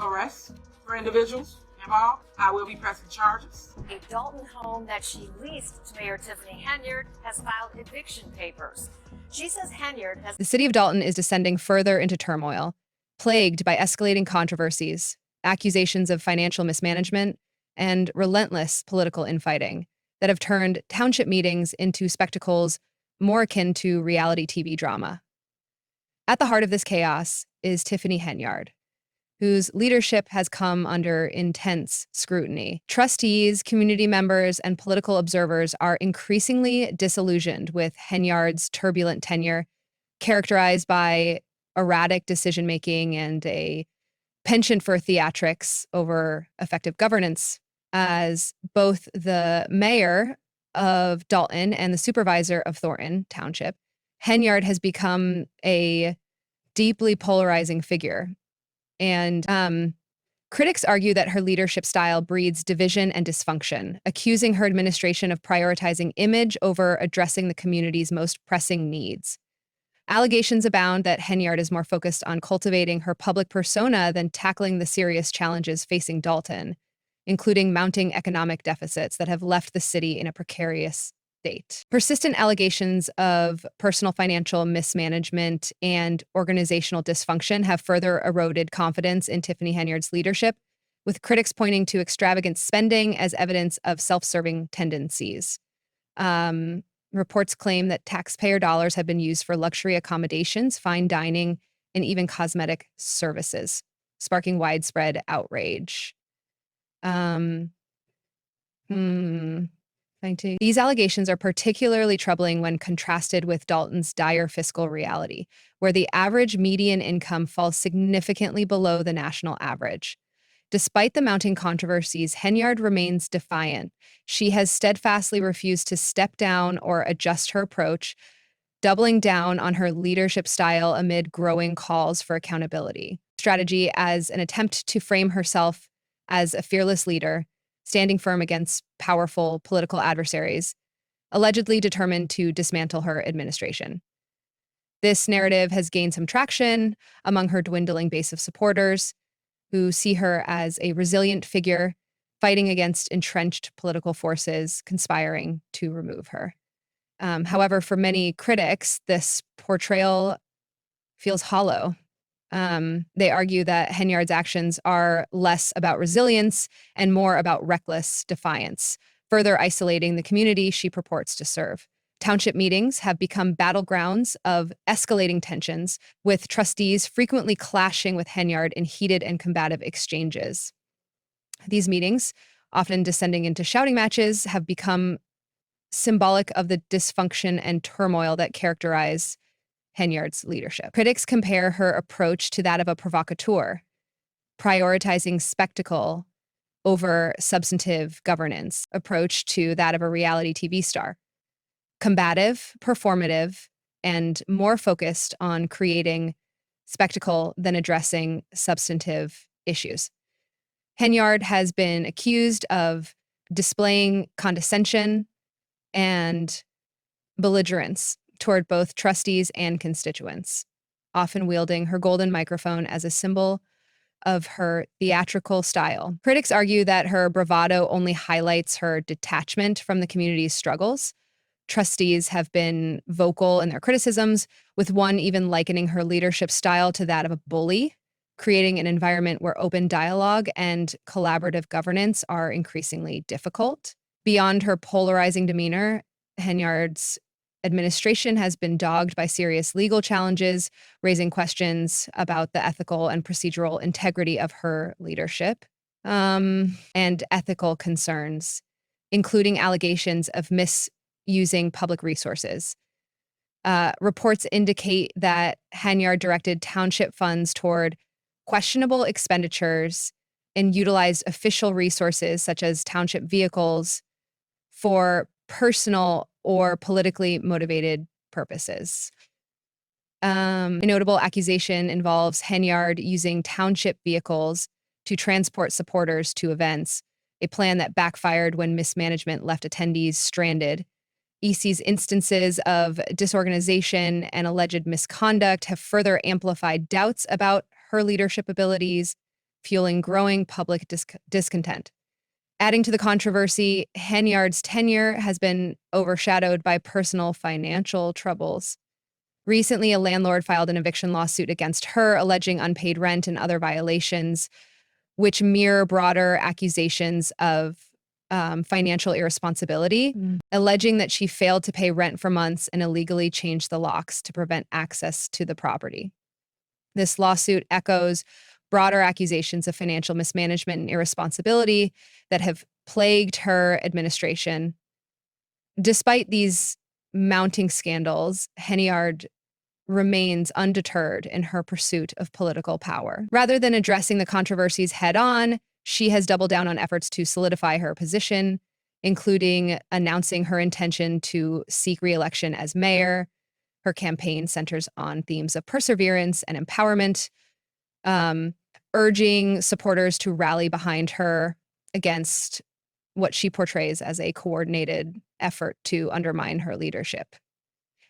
arrests for individuals involved. I will be pressing charges. A Dalton home that she leased to Mayor Tiffany Henyard has filed eviction papers. She says Henyard has... The city of Dalton is descending further into turmoil, plagued by escalating controversies, accusations of financial mismanagement, and relentless political infighting that have turned township meetings into spectacles more akin to reality TV drama. At the heart of this chaos is Tiffany Henyard, whose leadership has come under intense scrutiny. Trustees, community members, and political observers are increasingly disillusioned with Henyard's turbulent tenure, characterized by erratic decision-making and a penchant for theatrics over effective governance. As both the mayor of Dalton and the supervisor of Thornton Township, Henyard has become a deeply polarizing figure. And critics argue that her leadership style breeds division and dysfunction, accusing her administration of prioritizing image over addressing the community's most pressing needs. Allegations abound that Henyard is more focused on cultivating her public persona than tackling the serious challenges facing Dalton, including mounting economic deficits that have left the city in a precarious state. Persistent allegations of personal financial mismanagement and organizational dysfunction have further eroded confidence in Tiffany Henyard's leadership, with critics pointing to extravagant spending as evidence of self-serving tendencies. Reports claim that taxpayer dollars have been used for luxury accommodations, fine dining, and even cosmetic services, sparking widespread outrage. These allegations are particularly troubling when contrasted with Dalton's dire fiscal reality, where the average median income falls significantly below the national average. Despite the mounting controversies, Henyard remains defiant. She has steadfastly refused to step down or adjust her approach, doubling down on her leadership style amid growing calls for accountability. Strategy as an attempt to frame herself as a fearless leader, standing firm against powerful political adversaries, allegedly determined to dismantle her administration. This narrative has gained some traction among her dwindling base of supporters, who see her as a resilient figure fighting against entrenched political forces conspiring to remove her. However, for many critics, this portrayal feels hollow. They argue that Henyard's actions are less about resilience and more about reckless defiance, further isolating the community she purports to serve. Township meetings have become battlegrounds of escalating tensions, with trustees frequently clashing with Henyard in heated and combative exchanges. These meetings, often descending into shouting matches, have become symbolic of the dysfunction and turmoil that characterize Henyard's leadership. Critics compare her approach to that of a provocateur, prioritizing spectacle over substantive governance, approach to that of a reality TV star, combative, performative, and more focused on creating spectacle than addressing substantive issues. Henyard has been accused of displaying condescension and belligerence toward both trustees and constituents, often wielding her golden microphone as a symbol of her theatrical style. Critics argue that her bravado only highlights her detachment from the community's struggles. Trustees have been vocal in their criticisms, with one even likening her leadership style to that of a bully, creating an environment where open dialogue and collaborative governance are increasingly difficult. Beyond her polarizing demeanor, Henyard's administration has been dogged by serious legal challenges, raising questions about the ethical and procedural integrity of her leadership, and ethical concerns, including allegations of misusing public resources. Reports indicate that Henyard directed township funds toward questionable expenditures and utilized official resources such as township vehicles for personal or politically motivated purposes. A notable accusation involves Henyard using township vehicles to transport supporters to events, a plan that backfired when mismanagement left attendees stranded. EC's instances of disorganization and alleged misconduct have further amplified doubts about her leadership abilities, fueling growing public discontent. Adding to the controversy, Henyard's tenure has been overshadowed by personal financial troubles. Recently, a landlord filed an eviction lawsuit against her, alleging unpaid rent and other violations, which mirror broader accusations of financial irresponsibility, alleging that she failed to pay rent for months and illegally changed the locks to prevent access to the property. This lawsuit echoes broader accusations of financial mismanagement and irresponsibility that have plagued her administration. Despite these mounting scandals, Henyard remains undeterred in her pursuit of political power. Rather than addressing the controversies head on, she has doubled down on efforts to solidify her position, including announcing her intention to seek re-election as mayor. Her campaign centers on themes of perseverance and empowerment, urging supporters to rally behind her against what she portrays as a coordinated effort to undermine her leadership.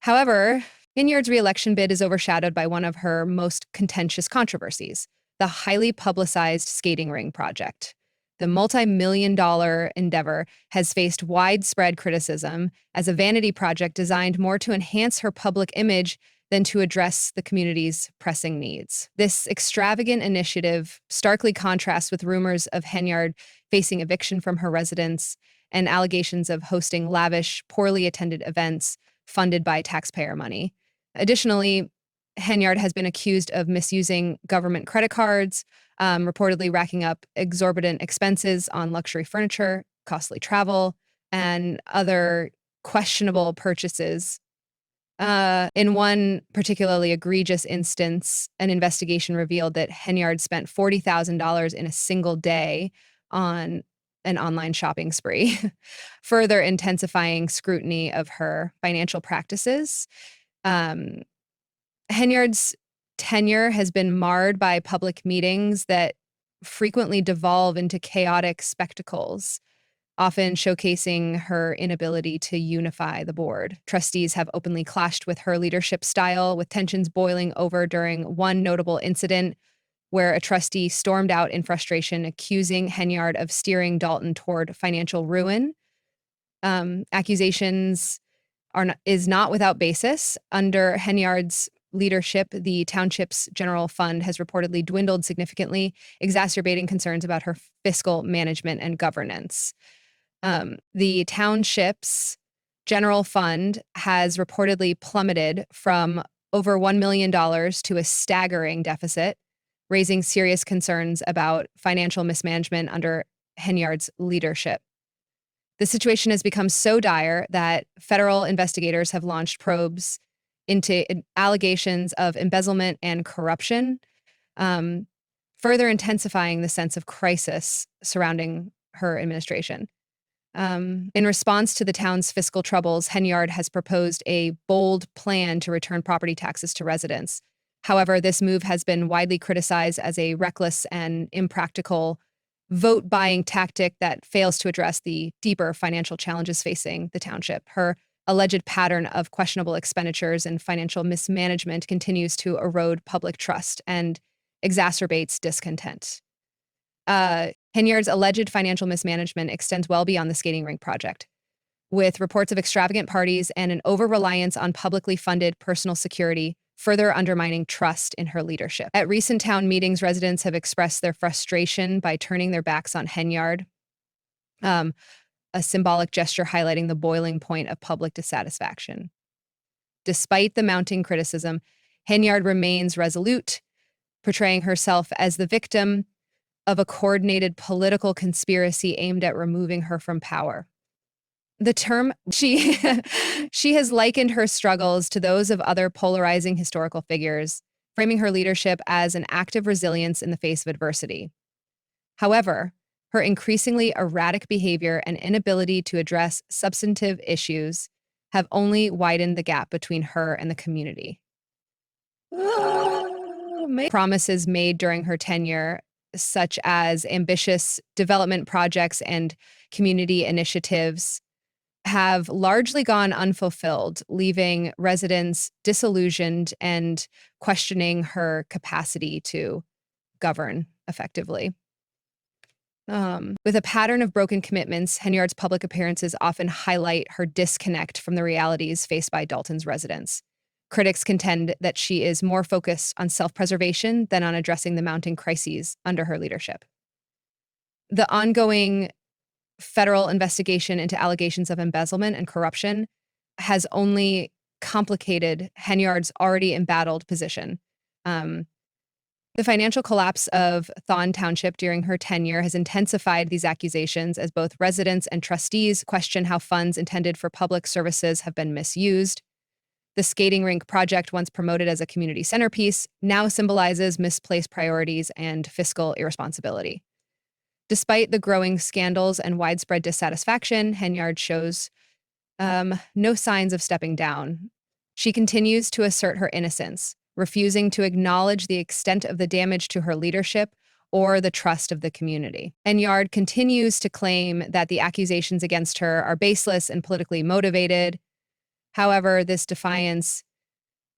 However, Henyard's re-election bid is overshadowed by one of her most contentious controversies, the highly publicized skating ring project. The multi-million-dollar endeavor has faced widespread criticism as a vanity project designed more to enhance her public image than to address the community's pressing needs. This extravagant initiative starkly contrasts with rumors of Henyard facing eviction from her residence and allegations of hosting lavish, poorly attended events funded by taxpayer money. Additionally, Henyard has been accused of misusing government credit cards, reportedly racking up exorbitant expenses on luxury furniture, costly travel, and other questionable purchases. In one particularly egregious instance, an investigation revealed that Henyard spent $40,000 in a single day on an online shopping spree, further intensifying scrutiny of her financial practices. Henyard's tenure has been marred by public meetings that frequently devolve into chaotic spectacles, often showcasing her inability to unify the board. Trustees have openly clashed with her leadership style, with tensions boiling over during one notable incident where a trustee stormed out in frustration, accusing Henyard of steering Dalton toward financial ruin. Accusations is not without basis. Under Henyard's leadership, the township's general fund has reportedly dwindled significantly, exacerbating concerns about her fiscal management and governance. The township's general fund has reportedly plummeted from over $1 million to a staggering deficit, raising serious concerns about financial mismanagement under Henyard's leadership. The situation has become so dire that federal investigators have launched probes into allegations of embezzlement and corruption, further intensifying the sense of crisis surrounding her administration. In response to the town's fiscal troubles, Henyard has proposed a bold plan to return property taxes to residents. However, this move has been widely criticized as a reckless and impractical vote-buying tactic that fails to address the deeper financial challenges facing the township. Her alleged pattern of questionable expenditures and financial mismanagement continues to erode public trust and exacerbates discontent. Henyard's alleged financial mismanagement extends well beyond the skating rink project, with reports of extravagant parties and an over-reliance on publicly funded personal security further undermining trust in her leadership. At recent town meetings, residents have expressed their frustration by turning their backs on Henyard, a symbolic gesture highlighting the boiling point of public dissatisfaction. Despite the mounting criticism, Henyard remains resolute, portraying herself as the victim of a coordinated political conspiracy aimed at removing her from power. The term she has likened her struggles to those of other polarizing historical figures, framing her leadership as an act of resilience in the face of adversity. However, her increasingly erratic behavior and inability to address substantive issues have only widened the gap between her and the community. Promises made during her tenure, such as ambitious development projects and community initiatives, have largely gone unfulfilled, leaving residents disillusioned and questioning her capacity to govern. effectively. With a pattern of broken commitments, Henyard's public appearances often highlight her disconnect from the realities faced by Dalton's residents. Critics contend that she is more focused on self-preservation than on addressing the mounting crises under her leadership. The ongoing federal investigation into allegations of embezzlement and corruption has only complicated Henyard's already embattled position. The financial collapse of Thorn Township during her tenure has intensified these accusations as both residents and trustees question how funds intended for public services have been misused. The skating rink project, once promoted as a community centerpiece, now symbolizes misplaced priorities and fiscal irresponsibility. Despite the growing scandals and widespread dissatisfaction, Henyard shows no signs of stepping down. She continues to assert her innocence, refusing to acknowledge the extent of the damage to her leadership or the trust of the community. Henyard continues to claim that the accusations against her are baseless and politically motivated. However, this defiance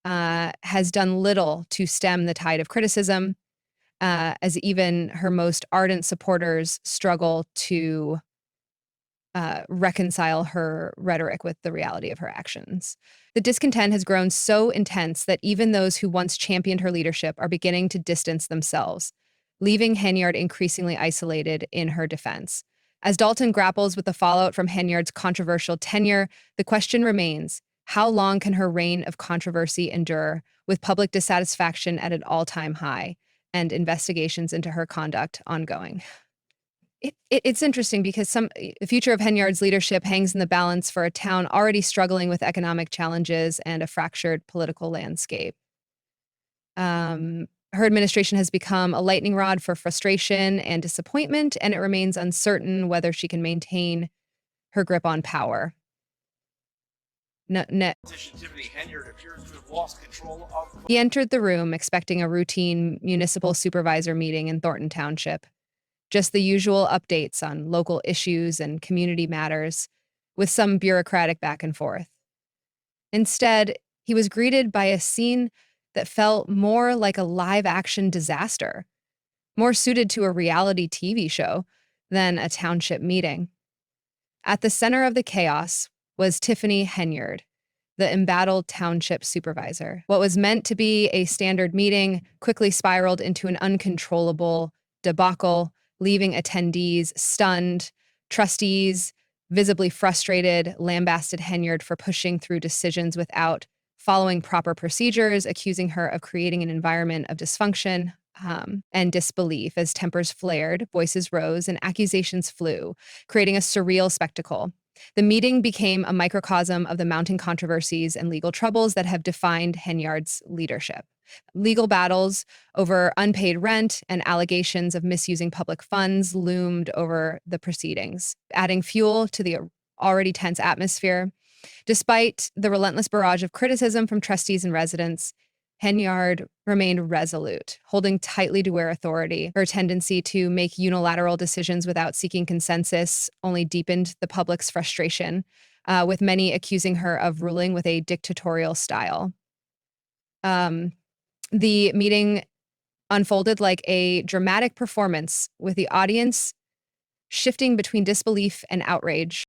has done little to stem the tide of criticism, as even her most ardent supporters struggle to reconcile her rhetoric with the reality of her actions. The discontent has grown so intense that even those who once championed her leadership are beginning to distance themselves, leaving Henyard increasingly isolated in her defense. As Dalton grapples with the fallout from Henyard's controversial tenure, the question remains, how long can her reign of controversy endure, with public dissatisfaction at an all-time high and investigations into her conduct ongoing? It's interesting because the future of Henyard's leadership hangs in the balance for a town already struggling with economic challenges and a fractured political landscape. Her administration has become a lightning rod for frustration and disappointment, and it remains uncertain whether she can maintain her grip on power. Tiffany Henyard appears to have lost control of. He entered the room expecting a routine municipal supervisor meeting in Thornton Township. Just the usual updates on local issues and community matters, with some bureaucratic back and forth. Instead, he was greeted by a scene that felt more like a live-action disaster, more suited to a reality TV show than a township meeting. At the center of the chaos was Tiffany Henyard, the embattled township supervisor. What was meant to be a standard meeting quickly spiraled into an uncontrollable debacle, leaving attendees stunned. Trustees, visibly frustrated, lambasted Henyard for pushing through decisions without following proper procedures, accusing her of creating an environment of dysfunction and disbelief. As tempers flared, voices rose, and accusations flew, creating a surreal spectacle. The meeting became a microcosm of the mounting controversies and legal troubles that have defined Henyard's leadership. Legal battles over unpaid rent and allegations of misusing public funds loomed over the proceedings, adding fuel to the already tense atmosphere. Despite the relentless barrage of criticism from trustees and residents, Henyard remained resolute, holding tightly to her authority. Her tendency to make unilateral decisions without seeking consensus only deepened the public's frustration, with many accusing her of ruling with a dictatorial style. The meeting unfolded like a dramatic performance, with the audience shifting between disbelief and outrage.